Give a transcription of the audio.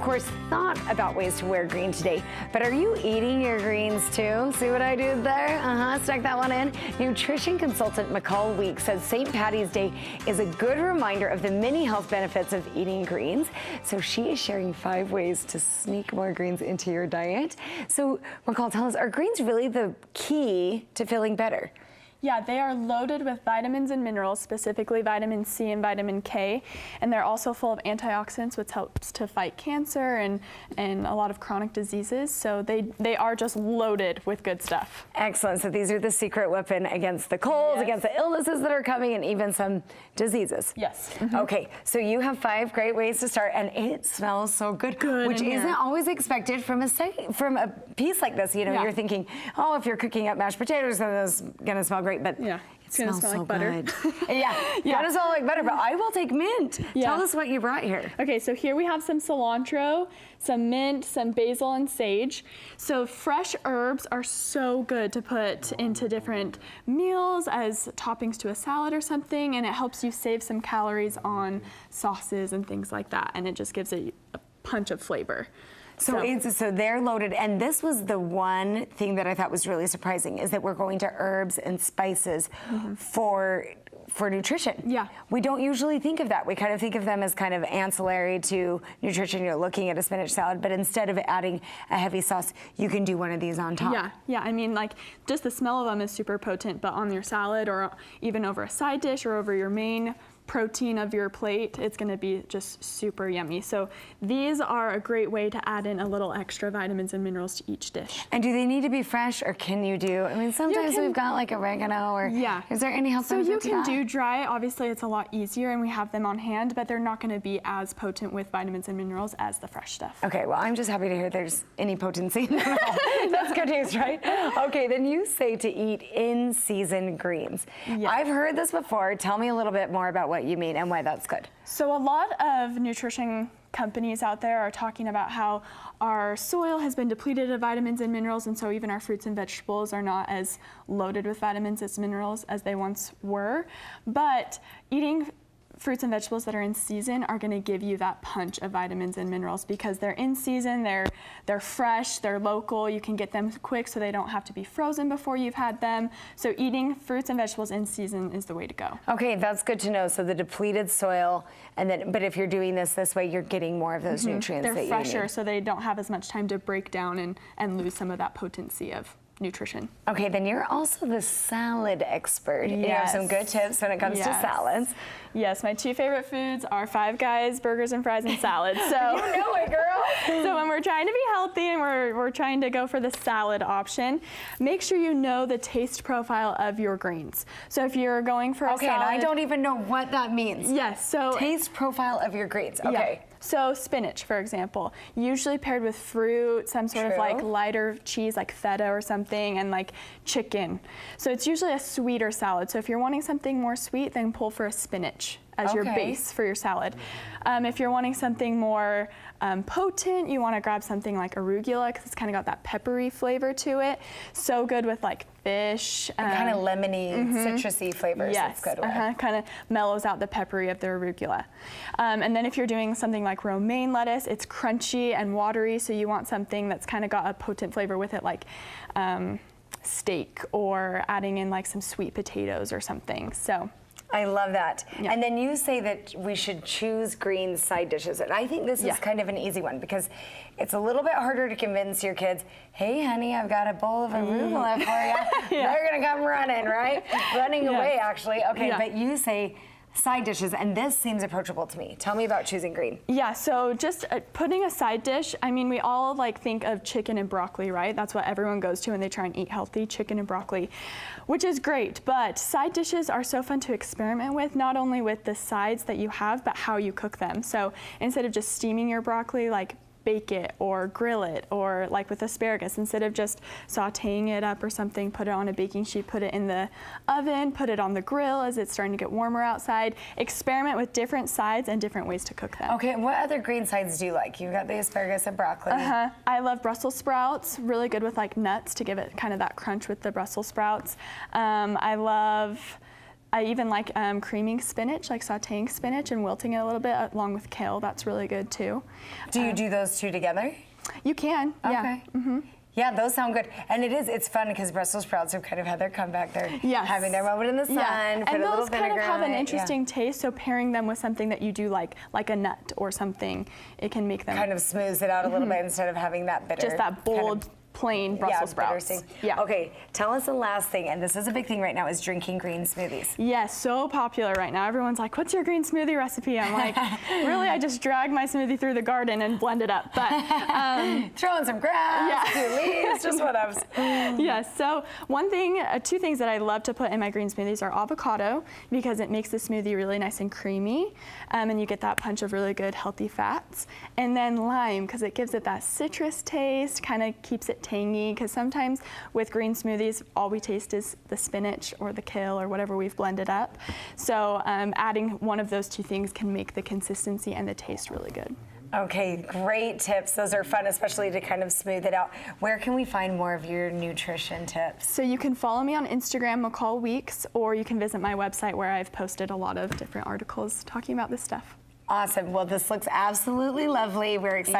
of course, thought about ways to wear green today, but are you eating your greens too? See what I did there? Stuck that one in. Nutrition consultant McCall Weekes says St. Paddy's Day is a good reminder of the many health benefits of eating greens. So she is sharing 5 ways to sneak more greens into your diet. So McCall, tell us, are greens really the key to feeling better? Yeah, they are loaded with vitamins and minerals, specifically vitamin C and vitamin K, and they're also full of antioxidants, which helps to fight cancer and a lot of chronic diseases. So they are just loaded with good stuff. Excellent. So these are the secret weapon against the colds, Yes. against the illnesses that are coming, and even some diseases. Yes. Okay, so you have 5 great ways to start, and it smells so good, which isn't always expected from a piece like this. You know, you're thinking, oh, if you're cooking up mashed potatoes, then it's gonna smell great, but it's gonna smell like butter. Gonna smell like butter, but I will take mint. Tell us what you brought here. Okay, so here we have some cilantro, some mint, some basil, and sage. So fresh herbs are so good to put into different meals as toppings to a salad or something, and it helps you save some calories on sauces and things like that, and it just gives it a punch of flavor. So they're loaded, and this was the one thing that I thought was really surprising, is that we're going to herbs and spices for nutrition. Yeah. We don't usually think of that. We kind of think of them as kind of ancillary to nutrition. You're looking at a spinach salad, but instead of adding a heavy sauce, you can do one of these on top. Yeah, I mean, like, just the smell of them is super potent, but on your salad or even over a side dish or over your main protein of your plate, it's going to be just super yummy. So these are a great way to add in a little extra vitamins and minerals to each dish. And do they need to be fresh, or can you do, I mean, sometimes we've got like oregano, or is there any health benefit to that? So you can do dry. Obviously it's a lot easier and we have them on hand, but they're not going to be as potent with vitamins and minerals as the fresh stuff. Okay, well, I'm just happy to hear there's any potency in them at all. That's good news, right? Okay, then you say to eat in-season greens. I've heard this before. Tell me a little bit more about what you mean and why that's good. So a lot of nutrition companies out there are talking about how our soil has been depleted of vitamins and minerals, and so even our fruits and vegetables are not as loaded with vitamins and minerals as they once were. But eating fruits and vegetables that are in season are going to give you that punch of vitamins and minerals because they're in season, they're fresh, they're local, you can get them quick so they don't have to be frozen before you've had them. So eating fruits and vegetables in season is the way to go. Okay, that's good to know. So the depleted soil, and then, but if you're doing this way, you're getting more of those nutrients that you need. They're fresher, so they don't have as much time to break down and lose some of that potency of nutrition. Okay, then you're also the salad expert. You have some good tips when it comes to salads. Yes, my 2 favorite foods are Five Guys, burgers and fries, and salads. So you know it, girl. So when we're trying to be healthy and we're trying to go for the salad option, make sure you know the taste profile of your greens. So if you're going for a salad, and I don't even know what that means. Yes, so taste profile of your greens. Okay. So spinach, for example, usually paired with fruit, some sort of like lighter cheese like feta or something, and like chicken. So it's usually a sweeter salad. So if you're wanting something more sweet, then pull for a spinach as your base for your salad. If you're wanting something more potent, you want to grab something like arugula because it's kind of got that peppery flavor to it. So good with like fish. And kind of lemony, citrusy flavors. Yes, it's good with. Kind of mellows out the peppery of the arugula. And then if you're doing something like romaine lettuce, it's crunchy and watery, so you want something that's kind of got a potent flavor with it, like steak, or adding in like some sweet potatoes or something. So I love that. And then you say that we should choose green side dishes. And I think this is kind of an easy one because it's a little bit harder to convince your kids, hey, honey, I've got a bowl of arugula for you. They're going to come running, right? Running away, actually. Okay, but you say side dishes, and this seems approachable to me. Tell me about choosing green. Yeah, so just putting a side dish, I mean, we all like think of chicken and broccoli, right? That's what everyone goes to when they try and eat healthy, chicken and broccoli, which is great, but side dishes are so fun to experiment with, not only with the sides that you have, but how you cook them. So instead of just steaming your broccoli, like bake it or grill it, or like with asparagus, instead of just sauteing it up or something, put it on a baking sheet, put it in the oven, put it on the grill as it's starting to get warmer outside. Experiment with different sides and different ways to cook them. Okay, what other green sides do you like? You got the asparagus and broccoli. I love Brussels sprouts, really good with like nuts to give it kind of that crunch with the Brussels sprouts. I love I even like creaming spinach, like sauteing spinach and wilting it a little bit along with kale. That's really good too. Do you do those two together? You can, yeah. Okay. Yeah, those sound good. And it's fun because Brussels sprouts have kind of had their comeback. They're having their moment in the sun, put and a little those kind of vinegar have on an it. interesting taste, so pairing them with something that you do like a nut or something, it can make them kind of smooths it out a little bit instead of having that bitter. just that bold, plain Brussels sprouts. Bitter sting. Okay, tell us the last thing, and this is a big thing right now, is drinking green smoothies. Yes, so popular right now. Everyone's like, what's your green smoothie recipe? I'm like, really, I just drag my smoothie through the garden and blend it up. But throw in some grass, a few leaves, just whatever. Yes, so two things that I love to put in my green smoothies are avocado, because it makes the smoothie really nice and creamy, and you get that punch of really good healthy fats. And then lime, because it gives it that citrus taste, kind of keeps it tangy, because sometimes with green smoothies, all we taste is the spinach or the kale or whatever we've blended up. So adding one of those two things can make the consistency and the taste really good. Okay, great tips. Those are fun, especially to kind of smooth it out. Where can we find more of your nutrition tips? So you can follow me on Instagram, McCall Weekes, or you can visit my website where I've posted a lot of different articles talking about this stuff. Awesome. Well, this looks absolutely lovely. We're excited.